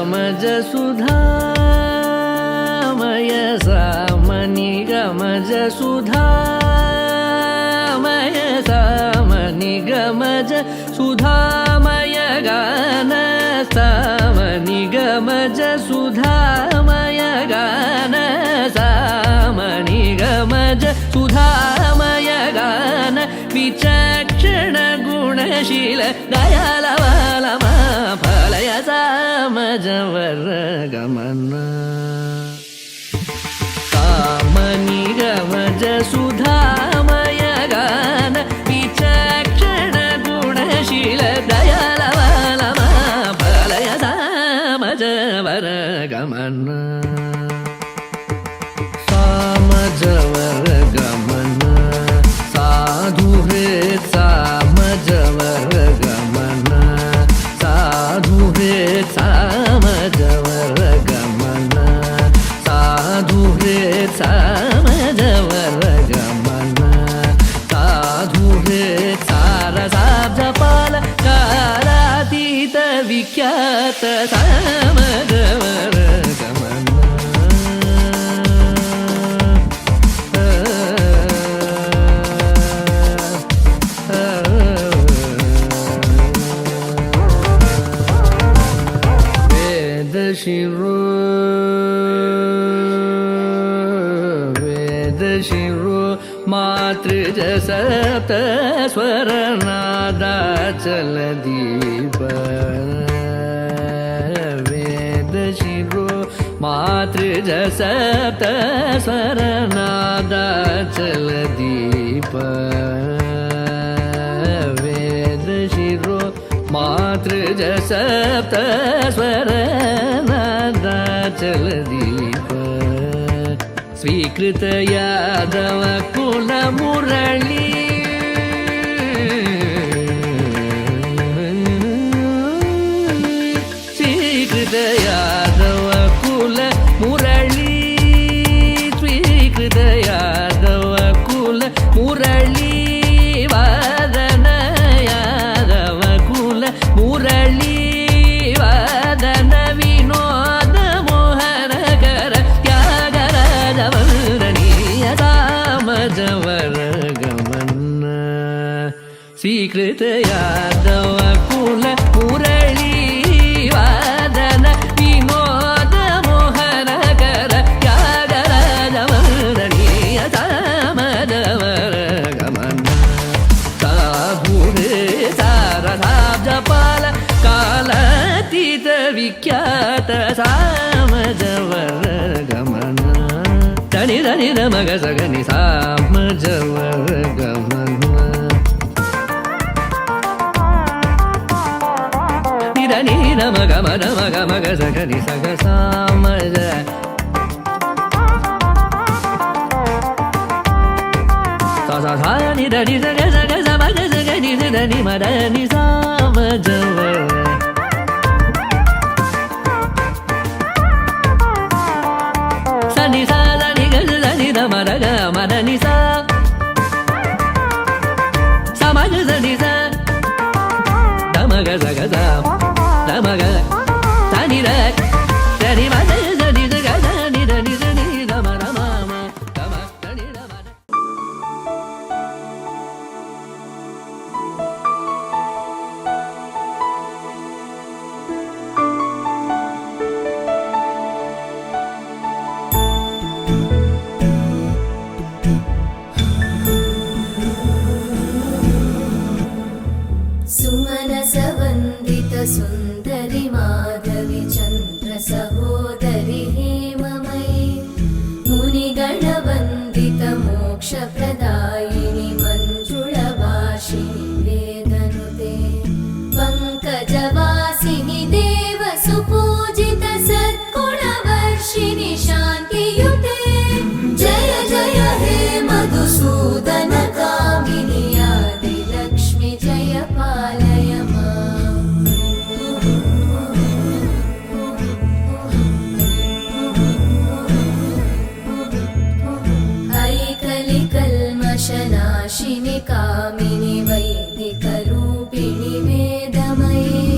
गमज सुधामय सामनि गमज सुधामय सामनि गमज सुधामय गान सामनि गमज सुधामय गान सामनि गमज सुधामय गान विचक्षण गुणशील दयालवालमा फलय सामजवर गमन सामनि गमज सुधामय गान विचक्षण गुणशील दयालवालमा फलय सामजवर गमन सामजवर गमन साधु हृत् सामजवर गमन साधु हृत् सामजवर गमन साधु हृत् सामजवर गमन साधु हृत् सारसाब्जपाल कालातीत विख्यात सामजवर गमन वेदशिरो मातृज सप्त स्वरनादाचलदीप वेदशिरो मातृज सप्त स्वरनादाचलदीप वेदशिरो मातृज सप्त स्वरनादाचलदीप स्वीकृत यादव कुल मुरली स्वीकृत यादव कुल मुरली स्वीकृत यादव कुल मुरली वादन यादव कुल मुरली वादन विनोद मोहनकर त्यागराज वन्दनीय सामजवर गमन स्वीकृत यादव कुल मुरली वादन विनोद मोहनकर त्यागराज वन्दनीय सामजवर गमन साधुरे सारसाब्जपाल कालातीत विख्यात सामजवर गमन धनि धनि नमग सगनि सामजवर गमन निधनि नमग मग मग सगनि सग सामज सा सा सा नि धनि सग सग समग सगनि धनि मदनि सामजवर सनि सा नि ग नि ध म ग म ध नि सा समग सनि सा ध म ग स ग स ध म ग स नि ध नि म ध नि ध ग ध नि ध नि ध नि ध म ध म म ध म ध नि ध म ध सुमनसवन्दित सुन्दरि माधवि चन्द्र सहोदरि हेममयि मुनिगणवन्दित मोक्षप्रदायिनि मञ्जुळभाषिणि वेदनुते पङ्कजवासिनि देवसुपूजित सद्गुणवर्षिणि शान्तियुते जय जय हे मधुसूदन कामिनि आदिलक्ष्मि जय पालय माम् ऐकलिकल्मषनाशिनि कामिनि वैदिकरूपिणि वेदमये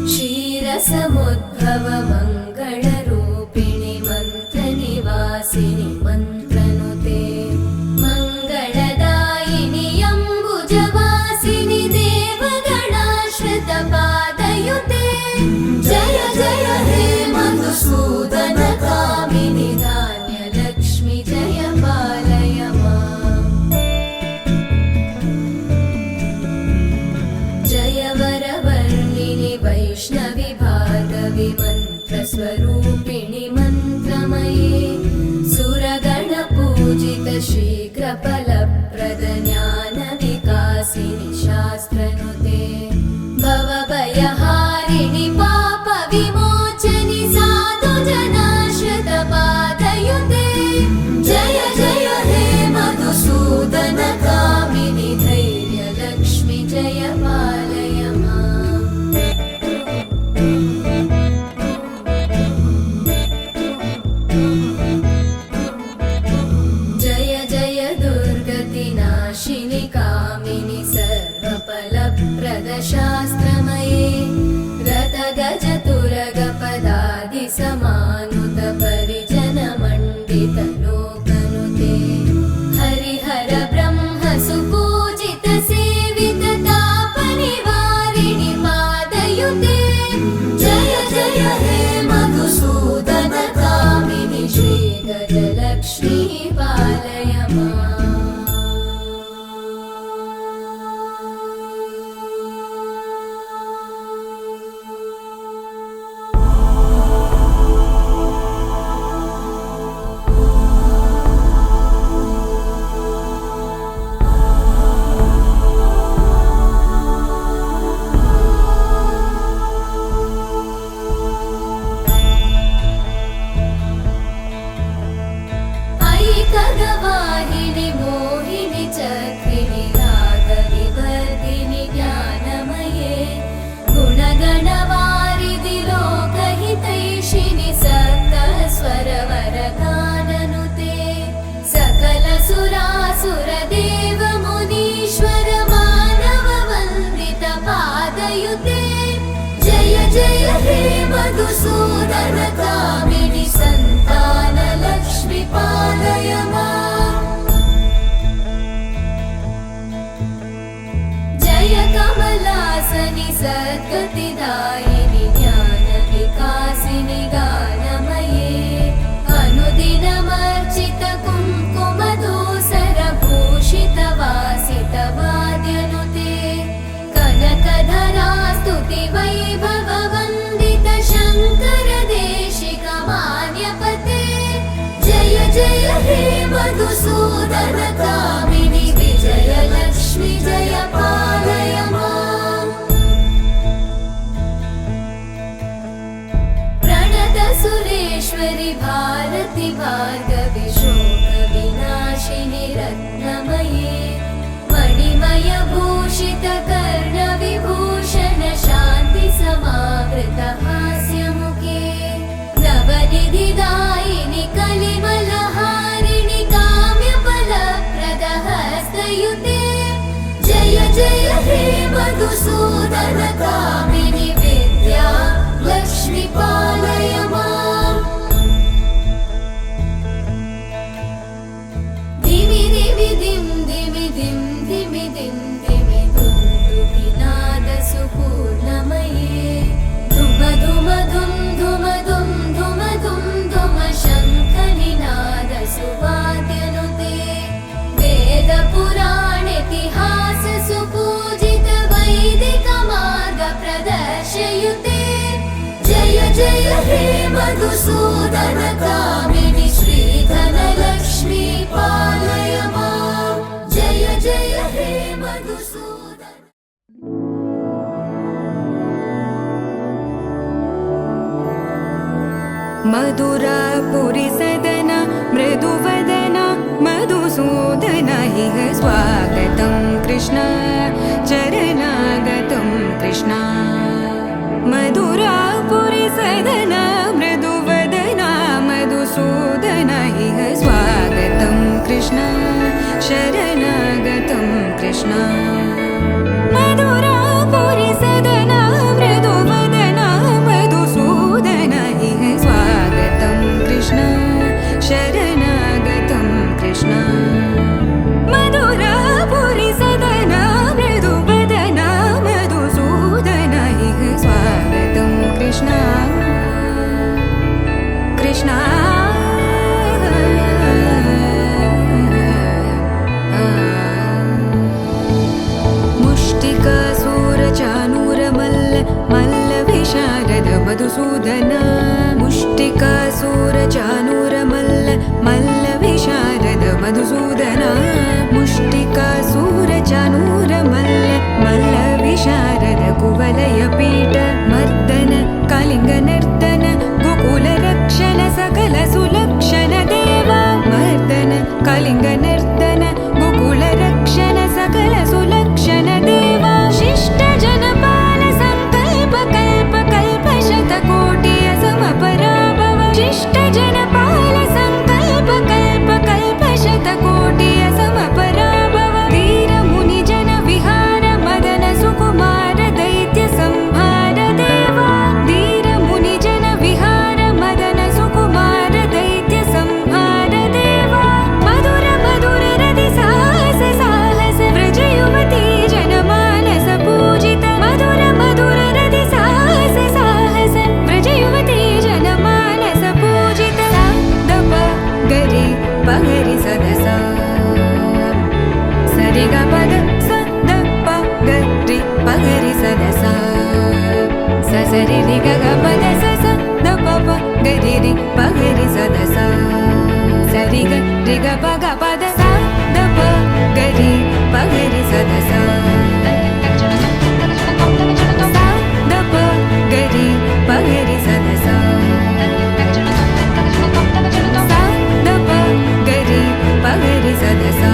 क्षीरस समुद्भव मङ्गलरूपिणि मन्त्रनिवासिनि मन्त्रनुते मङ्गलदायिनि अम्बुजवासिनि देवगणाश्रितपादयुते जय जय हे मधुसूदन कामिनि धान्यलक्ष्मि जय पालय माम् जय वरवर्णिनि वैष्णवि भार्गवि मन्त्रस्वरूपिणि मन्त्रमये सुरगणपूजित शीघ्रफलप्रद ज्ञानविकासिनि शास्त्रनुते भवभयहारिणि पापविमोचनि साधुजनाश्रितपादयुते जय जय हे मधुसूदन कामिनि धैर्यलक्ष्मि जय पालय माम् जय जय दुर्गतिनाशिनि कामिनि सर्वफलप्रद शास्त्रमये रथगजतुरगपदादिसमानुत परिजनमण्डित लोकनुते हरिहर ब्रह्म सुपूजित सेवित तापनिवारिणि पादयुते जय जय हे मधुसूदन कामिनि श्रीगजलक्ष्मी पालय माम् ऐकगवाहिनि मोहिनि चक्रिणि रागविवर्धिनि ज्ञानमये गुणगणवारिधि लोकहितैषिणि सप्तस्वरवरगाननुते सकल सुरासुर देव मुनीश्वर मानव वन्दित पादयुते जय जय हे मधुसूदन कामिनि सन्तान लक्ष्मि पालय माम् जय कमलासनि सद्गतिदायिनि ज्ञानविकासिनि गानमये अनुदिनमर्चित कुङ्कुमधूसर भूषित वासित वाद्यनुते कनकधरा स्तुति वैभव वन्दित शङ्कर देशिक मान्यपते जय जय हे मधुसूदन कामिनि विजयलक्ष्मि जय पालय माम् प्रणत सुरेश्वरि भारति भार्गवि शोकविनाशिनि रत्नमये मणिमय भूषित कर्णविभूषण शान्ति समावृत हास्यमुखे नवनिधिदायिनि कलिमलहारिणि काम्यफलप्रद हस्तयुते जय जय हे मधुसूदन कामिनि विद्या लक्ष्मि पालय माम् धिमि धिमि धिं धिमि धिं धिमि धिं धिमि दुन्दुभिनाद सुपूर्णमये धुम धुम धुं धुम धुं धुम धुं धुम शङ्खनिनाद सुवाद्यनुते वेद पुराणेतिहास सुपूजित वैदिक मार्ग प्रदर्शयुते जय जय हे मधुसूदन कामिनि श्रीधन लक्ष्मी पालय माम् जय जय हे मधुसूदन मधुरापुरि सदन मृदुवदन मधुसूदन इह स्वागतं कृष्ण चरणागतं कृष्ण मधुरापुरि सदन मृदुवदन मधुसूदन इह स्वागतं कृष्ण शरणागतं कृष्ण मधुरापुरि सदन मृदुवदन मधुसूदन कृष्ण मुष्टिकासूरचानूरमल्ल मल्लविशारद मधुसूदन मुष्टिकासूरचानूरमल्ल मल्लविशारद मधुसूदन मुष्टिकासूरचानूरमल्ल मल्लविशारद कुवलयपीठ मर्दन कलिङ्गनर्तन गोकुलरक्षण सकल सुलक्षण देवा मर्दन कलिङ्गनर्तन गोकुलरक्षण सकल सुलक्षण देवा शिष्ट जनपाल संकल्प कल्प कल्प शतकोटि असमपराभव शिष्ट जनपाल संकल्प कल्प कल्प शतकोटि असमपराभव वीर मुनि जन विहार मदन सुकुमार दैत्य संहार देवा वीर मुनि जन विहार मदन सुकुमार दैत्य संहार देवा मधुर मधुर रति साहस साहस व्रज युवती जनमानस पूजित मधुर मधुर रति साहस साहस व्रज युवती जनमानस पूजित दप गरि पगरि सदसा सरि ग पद स द प गरि पगरि सदसा स सरि रि ग ग पद स स द प प गरि रि पगरि सदसा सरि ग रि ग प ग पद स द प गरि पगरि सदसा स द प गरि पगरि सदसा स द प गरि पगरि सदसा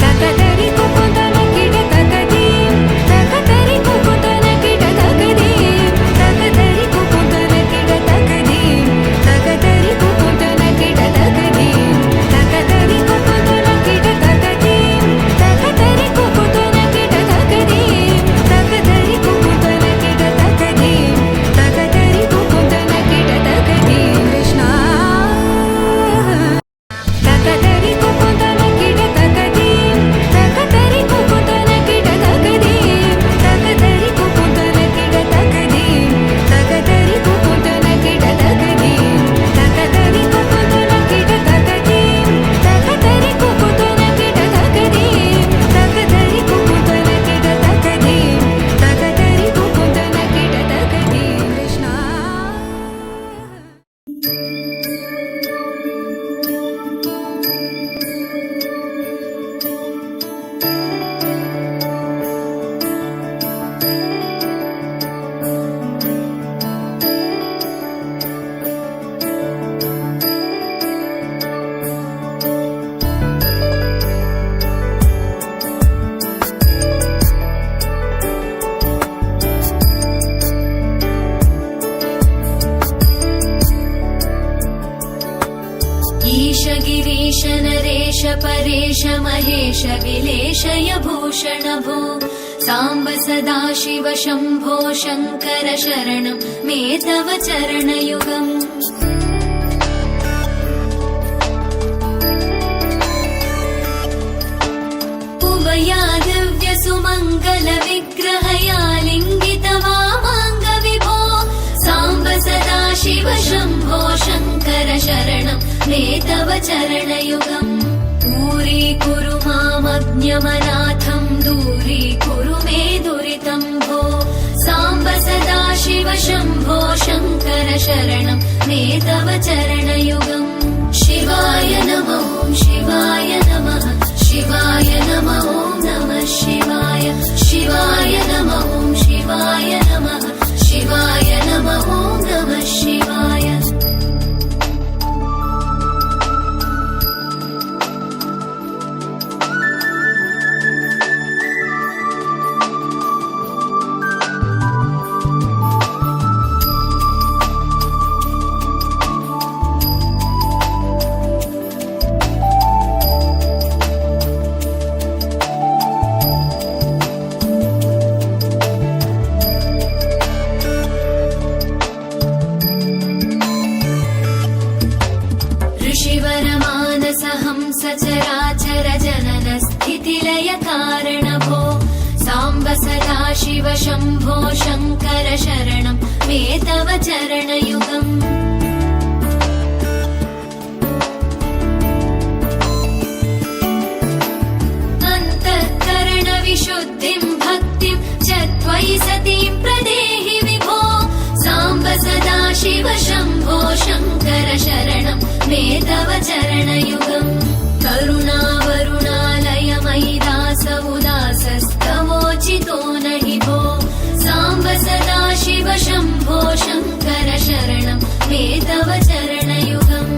तकदरि कुकुतन किट तकदीं तकदरि कुकुतन किट तकदीं तकदरि कुकुतन किट तकदीं तकदरि कुकुतन किट तकदीं तकदरि कुकुतन किट तकदीं तकदरि कुकुतन किट तकदीं तकदरि कुकुतन किट तकदीं तकदरि कुकुतन किट तकदीं कृष्ण तकदरि कुकुतन किट तकदीं तकदरि कुकुतन किट तकदीं तकदरि कुकुतन किट तकदीं तकदरि कुकुतन किट तकदीं तकदरि कुकुतन किट तकदीं तकदरि कुकुतन किट तकदीं तकदरि कुकुतन किट तकदीं तकदरि कुकुतन किट तकदीं कृष्ण ईश गिरीश नरेश परेश महेश विलेशय भूषण भो साम्ब सदाशिव शम्भो शङ्कर शरणं मे तव चरणयुगम् उभया दिव्य सुमङ्गल विग्रहया लिङ्गित वामाङ्ग विभो साम्ब सदाशिव शम्भो शङ्कर शरणं मे तव चरणयुगम् दूरीकुरु मामज्ञमनाथं दूरीकुरु मे दुरितं भो साम्ब सदाशिव शम्भो शङ्कर शरणं मे तव चरणयुगम् शिवाय नमः शिवाय नमः शिवाय नमः नमः शिवाय शिवाय नमः शिवाय नमः शिवाय नमः नमः शिवाय शिव शम्भो शङ्कर शरणं मे तव चरणयुगम् चरणयुगम् करुणावरुणालयमयि दास उदासस्तवोचितो न हि भो साम्ब सदा शिव शम्भो शङ्कर शरणं मे तव चरणयुगम्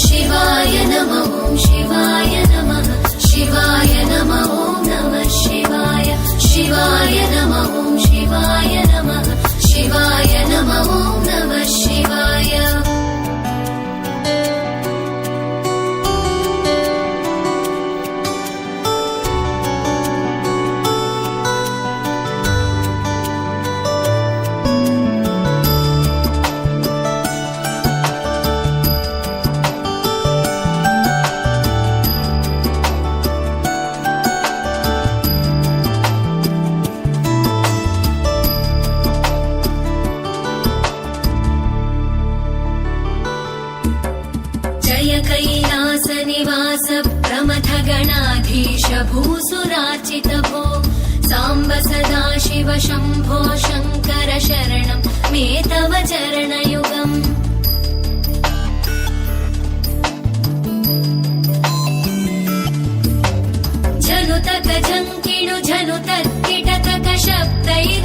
शिवाय नमः ॐ शिवाय नमः शिवाय नमः ॐ नमः शिवाय शिवाय नमः ॐ शिवाय नमः शिवाय नमः ॐ नमः शिवाय कैलासनिवास प्रमथगणाधीश भूसुरार्चित भो साम्ब सदा शिव शम्भो शङ्कर शरणं मे तव चरणयुगम् जनुतक झङ्किणु जनुतत्किटतक शब्दैः